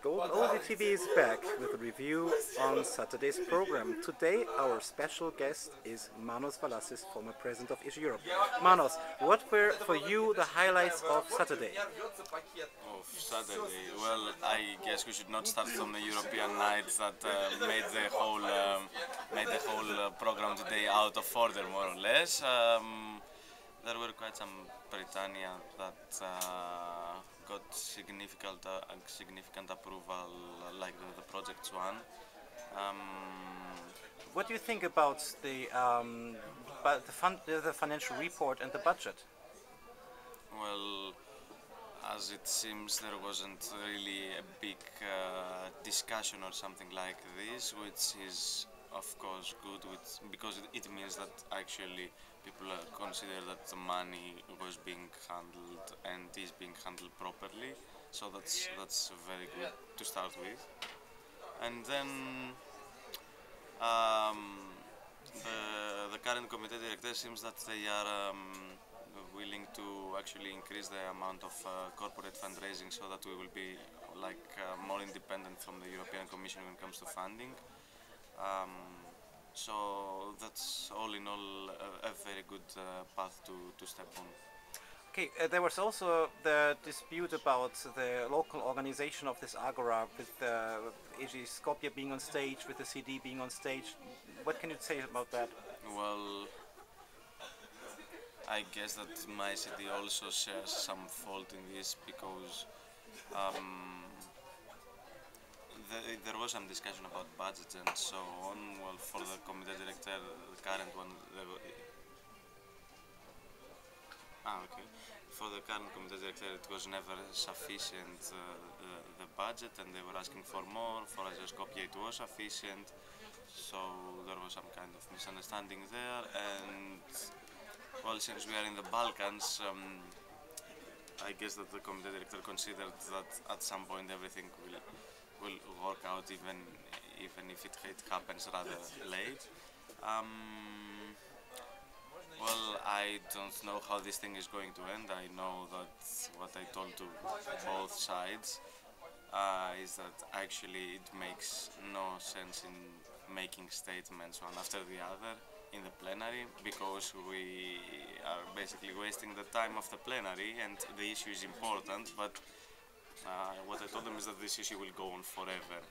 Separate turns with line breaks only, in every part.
Skopje TV is back with a review on Saturday's program. Today our special guest is Manos Valasis, former President of AEGEE-Europe. Manos, what were for you the highlights of Saturday?
Of Saturday, well, I guess we should not start from the European nights that made the whole program today out of order, more or less. There were quite some Britannia that got significant approval, like the Project One.
What do you think about the financial report and the budget?
Well, as it seems, there wasn't really a big discussion or something like this, which is of course good, because it means that actually people consider that the money was being handled and is being handled properly. So that's very good to start with. And then the current committee director seems that they are willing to actually increase the amount of corporate fundraising, so that we will be more independent from the European Commission when it comes to funding. So that's all in all a very good path to step on.
Okay, there was also the dispute about the local organization of this Agora, with AEGEE Skopje being on stage, with the CD being on stage. What can you say about that?
Well, I guess that my city also shares some fault in this, because there was some discussion about budgets and so on. Well, for the committee director, the current one, for the current committee director, it was never sufficient, the budget, and they were asking for more. For Skopje, it was sufficient, so there was some kind of misunderstanding there. And well, since we are in the Balkans, I guess that the committee director considered that at some point everything will work out, even if it happens rather late. Well, I don't know how this thing is going to end. I know that what I told to both sides is that actually it makes no sense in making statements one after the other in the plenary, because we are basically wasting the time of the plenary, and the issue is important, but what I told them is that this issue will go on forever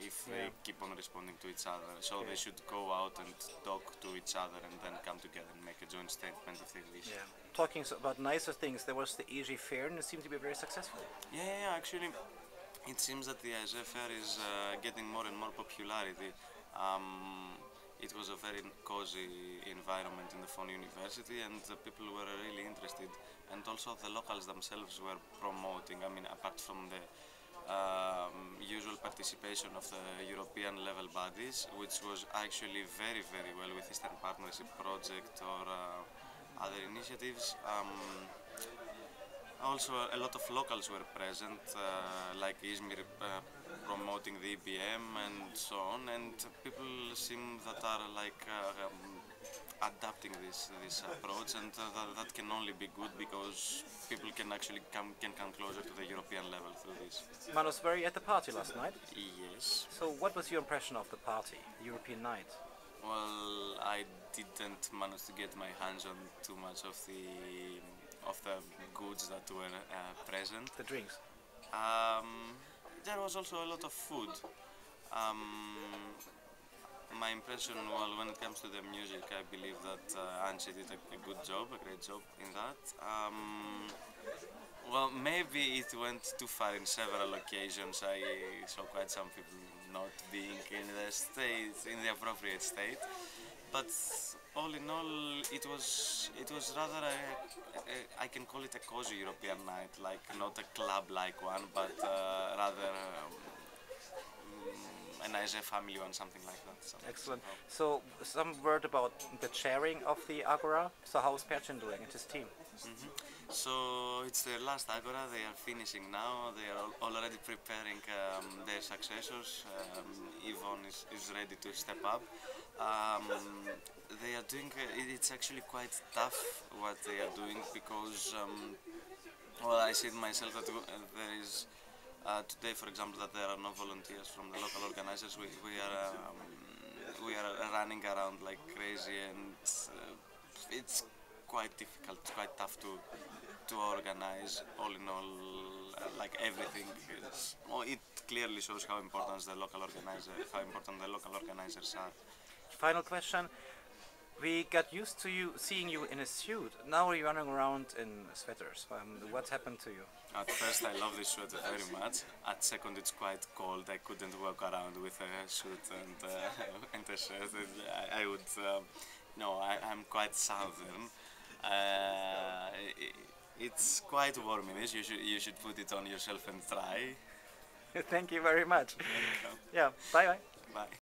if they keep on responding to each other. So they should go out and talk to each other and then come together and make a joint statement if they wish.
Yeah. Talking about nicer things, there was the AEGEE Fair, and it seemed to be very successful.
Yeah, actually, it seems that the AEGEE Fair is getting more and more popularity. It was a very cozy environment in the Phone University, and the people were really interested. And also the locals themselves were promoting, I mean, apart from the usual participation of the European level bodies, which was actually very, very well with Eastern Partnership Project or other initiatives. Also, a lot of locals were present, like Izmir promoting the EBM and so on, and people seem that are adapting this approach, and that can only be good, because people can actually come closer to the European level through this.
Manos, were you at the party last night?
Yes.
So what was your impression of the party, European night?
Well, I didn't manage to get my hands on too much of the goods that were present.
The drinks?
There was also a lot of food. My impression, well, when it comes to the music, I believe that Anche did a good job, a great job in that. Well, maybe it went too far in several occasions. I saw quite some people not being in the appropriate state. But all in all, it was rather I can call it a cozy European night, like not a club-like one, but rather a nice family one, something like that. So.
Excellent. So some word about the chairing of the Agora. So how's Perchin doing and his team?
So it's their last Agora. They are finishing now. They are already preparing their successors. Yvonne is ready to step up. They are doing. It's actually quite tough what they are doing, because well, I see it myself that there is Today, for example, that there are no volunteers from the local organizers, we are running around like crazy, and it's quite difficult, quite tough to organize. All in all, like everything is, well, it clearly shows how important the local organizers are.
Final question. We got used to seeing you in a suit. Now you're running around in sweaters. What happened to you?
At first, I love this sweater very much. At second, it's quite cold. I couldn't walk around with a suit and and a shirt. I would, I'm quite southern. It's quite warm in this. You should put it on yourself and try.
Thank you very much. Yeah. Bye bye.
Bye.